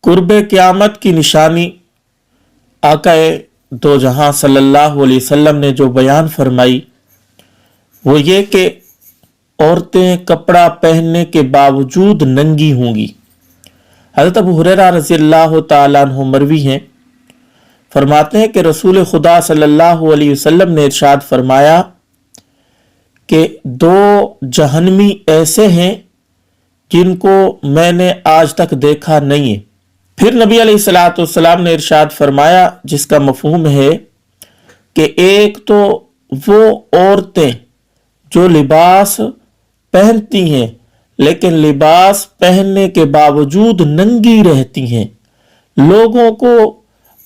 قرب قیامت کی نشانی آقا دو جہاں صلی اللہ علیہ وسلم نے جو بیان فرمائی وہ یہ کہ عورتیں کپڑا پہننے کے باوجود ننگی ہوں گی۔ حضرت ابو ہریرہ رضی اللہ تعالیٰ عنہ مروی ہیں، فرماتے ہیں کہ رسول خدا صلی اللہ علیہ وسلم نے ارشاد فرمایا کہ دو جہنمی ایسے ہیں جن کو میں نے آج تک دیکھا نہیں ہے۔ پھر نبی علیہ الصلوۃ والسلام نے ارشاد فرمایا جس کا مفہوم ہے کہ ایک تو وہ عورتیں جو لباس پہنتی ہیں لیکن لباس پہننے کے باوجود ننگی رہتی ہیں، لوگوں کو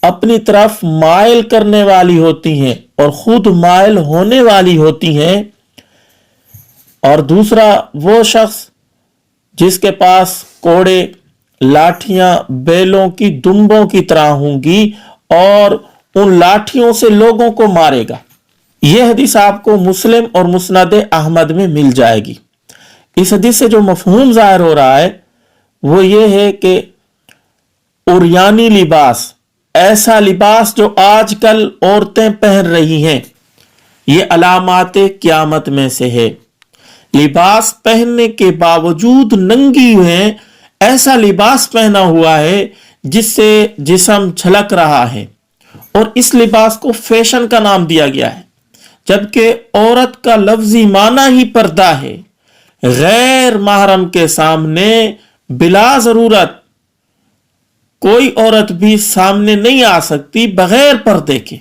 اپنی طرف مائل کرنے والی ہوتی ہیں اور خود مائل ہونے والی ہوتی ہیں، اور دوسرا وہ شخص جس کے پاس کوڑے لاٹھیاں بیلوں کی دمبوں کی طرح ہوں گی اور ان لاٹھیوں سے لوگوں کو مارے گا۔ یہ حدیث آپ کو مسلم اور مسند احمد میں مل جائے گی۔ اس حدیث سے جو مفہوم ظاہر ہو رہا ہے وہ یہ ہے کہ عریانی لباس، ایسا لباس جو آج کل عورتیں پہن رہی ہیں، یہ علامات قیامت میں سے ہے۔ لباس پہننے کے باوجود ننگی ہیں، ایسا لباس پہنا ہوا ہے جس سے جسم جھلک رہا ہے، اور اس لباس کو فیشن کا نام دیا گیا ہے، جبکہ عورت کا لفظی معنی ہی پردہ ہے۔ غیر محرم کے سامنے بلا ضرورت کوئی عورت بھی سامنے نہیں آ سکتی بغیر پردے کے۔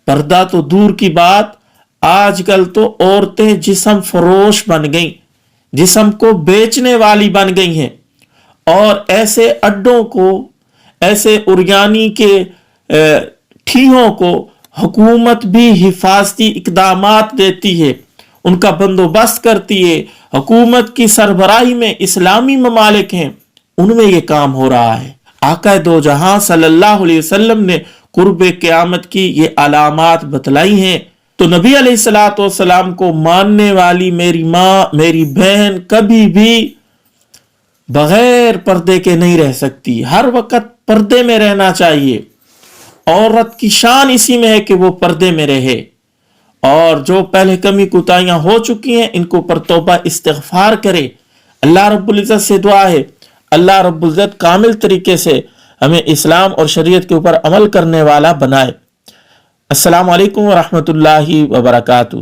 پردہ تو دور کی بات، آج کل تو عورتیں جسم فروش بن گئیں، جسم کو بیچنے والی بن گئی ہیں، اور ایسے اڈوں کو، ایسے عریانی کے ٹھیہوں کو حکومت بھی حفاظتی اقدامات دیتی ہے، ان کا بندوبست کرتی ہے۔ حکومت کی سربراہی میں اسلامی ممالک ہیں، ان میں یہ کام ہو رہا ہے۔ آقا دو جہاں صلی اللہ علیہ وسلم نے قرب قیامت کی یہ علامات بتلائی ہیں، تو نبی علیہ الصلوۃ والسلام کو ماننے والی میری ماں، میری بہن کبھی بھی بغیر پردے کے نہیں رہ سکتی، ہر وقت پردے میں رہنا چاہیے۔ عورت کی شان اسی میں ہے کہ وہ پردے میں رہے، اور جو پہلے کمی کوتاہیاں ہو چکی ہیں ان کو پر توبہ استغفار کرے۔ اللہ رب العزت سے دعا ہے اللہ رب العزت کامل طریقے سے ہمیں اسلام اور شریعت کے اوپر عمل کرنے والا بنائے۔ السلام علیکم ورحمۃ اللہ وبرکاتہ۔